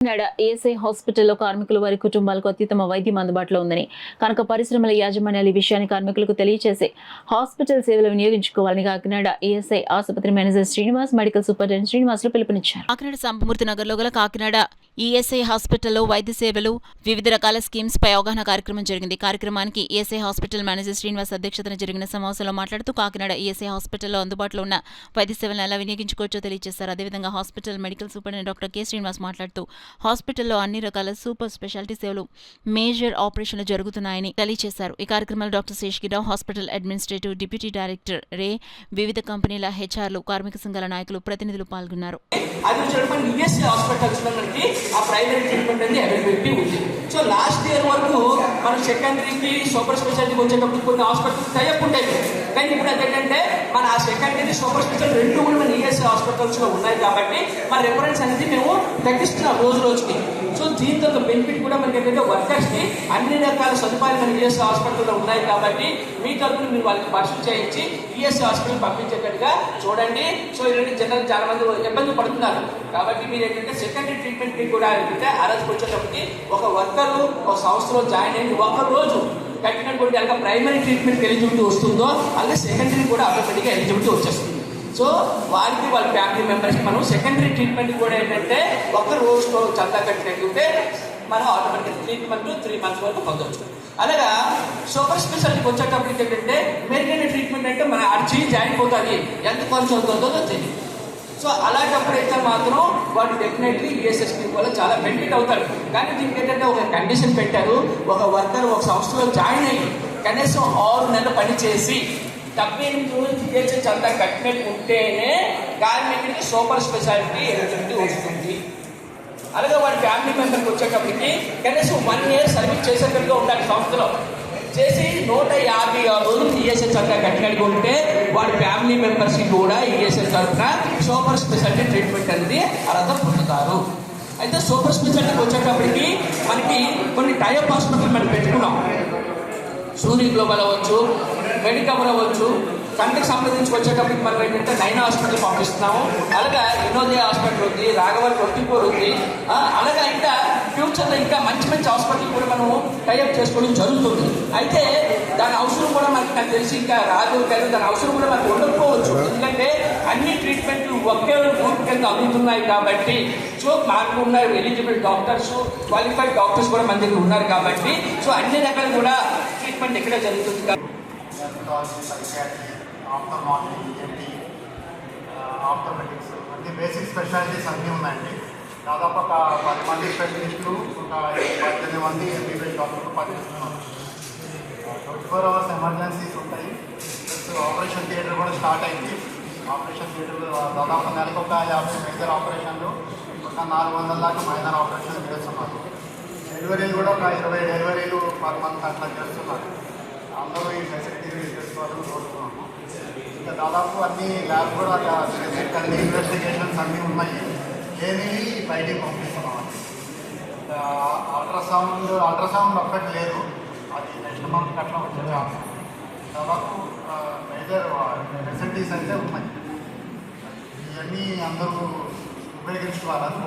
ASI హాస్పిటల్లో కార్మికులు వారి కుటుంబాలకు అత్యుత్తమ వైద్యం అందుబాటులో ఉందని కనుక పరిశ్రమల యాజమాన్యాలు ఈ విషయాన్ని కార్మికులకు తెలియజేసి హాస్పిటల్ సేవలు వినియోగించుకోవాలని కాకినాడ ఏఎస్ఐ ఆసుపత్రి manager Srinivas medical superintendent Srinivasulu పిలుపునిచ్చారు. కాకినాడ సంపమూర్తి నగర్లో గల కాకినాడ ఈఎస్ఐ హాస్పిటల్లో వైద్య సేవలు వివిధ రకాల స్కీమ్స్ పై అవగాహన కార్యక్రమం జరిగింది. కార్యక్రమానికి ఈఎస్ఐ హాస్పిటల్ మేనేజర్ శ్రీనివాస్ అధ్యక్షతన జరిగిన సమావేశంలో మాట్లాడుతూ కాకినాడ ఈఎస్ఐ హాస్పిటల్లో అందుబాటులో ఉన్న వైద్య సేవలను ఎలా వినియోగించుకోవచ్చో తెలియజేశారు. అదేవిధంగా hospital medical superintendent doctor K Srinivas మాట్లాడుతూ హాస్పిటల్లో అన్ని రకాల సూపర్ స్పెషాలిటీ సేవలు మేజర్ ఆపరేషన్లు జరుగుతున్నాయని తెలియజేశారు. ఈ కార్యక్రమంలో doctor Seshagirao, hospital administrative deputy director రే, వివిధ కంపెనీల హెచ్ఆర్లు, కార్మిక సంఘాల నాయకులు, ప్రతినిధులు పాల్గొన్నారు. సో లాస్ట్ ఇయర్ వరకు మన సెకండరీకి సూపర్ స్పెషాలిటీకి వచ్చేటప్పుడు కొన్ని హాస్పిటల్స్ టైప్ ఉంటాయి. కానీ ఇప్పుడు ఏంటంటే మన ఆ సెకండరీ సూపర్ స్పెషాలిటీ రెండు కూడా మన ఈఎస్ఐ హాస్పిటల్స్లో ఉన్నాయి కాబట్టి మన రిఫరెన్స్ అనేది మేము తగ్గిస్తున్నాం రోజు రోజుకి. సో దీంతో బెనిఫిట్ కూడా మనకి ఏంటంటే వర్కర్స్కి అన్ని రకాల సదుపాయాలు మన ఈఎస్ఐ హాస్పిటల్లో ఉన్నాయి కాబట్టి మీ తరఫున మీరు వాళ్ళకి పరిశీలన చేయించి ఈఎస్ఐ హాస్పిటల్ పంపించేటట్టుగా చూడండి. సో ఇలాంటి జనాలు చాలా మంది ఇబ్బంది పడుతున్నారు కాబట్టి మీరు ఏంటంటే సెకండరీ ట్రీట్మెంట్కి కూడా ఏంటంటే ఆ రోజుకి వచ్చేటప్పటికి ఒక వర్కరు ఒక సంస్థలో జాయిన్ అయ్యి ఒక రోజు కట్టినటువంటి అలాగే ప్రైమరీ ట్రీట్మెంట్కి ఎలిజిబిలిటీ వస్తుందో అలాగే సెకండరీ కూడా ఆటోమేటిక్గా ఎలిజిబిలిటీ వచ్చేస్తుంది. సో వారికి వాళ్ళ ఫ్యామిలీ మెంబర్స్కి మనం సెకండరీ ట్రీట్మెంట్ కూడా ఏంటంటే ఒక రోజులో చందా కట్టినట్టుంటే మనం ఆటోమేటిక్ ట్రీట్మెంట్ 3 months వరకు పొందవచ్చు. అలాగా సూపర్ స్పెషాలిటీకి వచ్చేటప్పటికి ఏంటంటే మెరుగైన ట్రీట్మెంట్ అంటే మన అర్జీ జాయిన్ అవుతుంది, ఎంత కొంచెం అవుతుందో తెలియదు. సో అలాంటప్పుడైతే మాత్రం వాడు డెఫినెట్లీ ఈఎస్ఐ స్కీమ్ వల్ల చాలా బెనిఫిట్ అవుతాడు. కానీ దీనికి ఏంటంటే ఒక కండిషన్ పెట్టారు, ఒక వర్కర్ ఒక సంస్థలో జాయిన్ అయ్యి కనీసం 6 నెలలు పనిచేసి 78 రోజులు ఈఎస్ఐ చందా కట్టినట్టు ఉంటేనే కార్మికుడికి సూపర్ స్పెషాలిటీ ఎలిజిబిలిటీ వస్తుంది. అలాగే వాడి ఫ్యామిలీ మెంబర్కి వచ్చేటప్పటికి కనీసం 1 year సర్వీస్ చేసేటట్టుగా ఉండాలి. సంస్థలో చేసి 156 రోజులు ఈఎస్ఐ చందా కట్టినట్టుగా ఉంటే వాడి ఫ్యామిలీ మెంబర్స్కి కూడా ఈఎస్ఐ తరఫున సూపర్ స్పెషాలిటీ ట్రీట్మెంట్ అనేది అర్హత పొందుతారు. అయితే సూపర్ స్పెషాలిటీకి వచ్చేటప్పటికి మనకి కొన్ని టైప్ హాస్పిటల్ మనం పెట్టుకున్నాం. సూర్య గ్లోబల్ అవ్వచ్చు, మెడికవర్ అవ్వచ్చు. కంటికి సంబంధించి వచ్చేటప్పటికి మనం ఏంటంటే 9 హాస్పిటల్ పంపిస్తున్నాము. అలాగే వినోదయ హాస్పిటల్ ఉంది, రాఘవల్ 24 ఉంది. అలాగే ఇంకా ఫ్యూచర్లో ఇంకా మంచి మంచి హాస్పిటల్ కూడా మనం టైఅప్ చేసుకోవడం జరుగుతుంది. అయితే దాని అవసరం కూడా నాకు తెలిసి ఇంకా రాదు కానీ దాని అవసరం కూడా మనకు ఉండకపోవచ్చు. ఎందుకంటే అన్ని ట్రీట్మెంట్లు ఒకే గ్రూప్ కింద అందుతున్నాయి కాబట్టి. సో మాకు ఉన్న ఎలిజిబుల్ డాక్టర్స్, క్వాలిఫైడ్ డాక్టర్స్ కూడా మన దగ్గర ఉన్నారు కాబట్టి సో అన్ని రకాలు కూడా ట్రీట్మెంట్ ఇక్కడ జరుగుతుంది. ఆర్థోపెటిక్స్ అన్ని బేసిక్ స్పెషాలిటీస్ అన్నీ ఉన్నాయండి. దాదాపు ఒక 10 మంది స్పెషలిస్టులు, ఒక 18 మంది ఎంబీబీఎస్ డాక్టర్లు పనిచేస్తున్నారు. 24 hours ఎమర్జెన్సీస్ ఉంటాయి. ఆపరేషన్ థియేటర్ కూడా స్టార్ట్ అయింది. ఆపరేషన్ థియేటర్ దాదాపు నెలకు ఒక 50 మేజర్ ఆపరేషన్లు, ఒక 400 దాకా మైనర్ ఆపరేషన్లు చేస్తున్నారు. డెలివరీలు కూడా ఒక 20 డెలివరీలు per month అట్లా చేస్తున్నారు. అందరూ ఈ ఫెసిలిటీస్ యూజ్ చేసుకోవాలని కోరుతున్నాము. ఇంకా దాదాపు అన్ని ల్యాబ్ కూడా అన్ని ఇన్వెస్టిగేషన్స్ అన్నీ ఉన్నాయి. ఏమీ బయటికి పంపిస్తున్నాం. అల్ట్రాసౌండ్ ఒక్కటి లేదు, అది నెక్స్ట్ మంత్ అట్లా వచ్చే ఛాన్స్. దాదాపు మేజర్ ఫెసిలిటీస్ అయితే ఉన్నాయి. ఇవన్నీ అందరూ ఉపయోగించుకోవాలని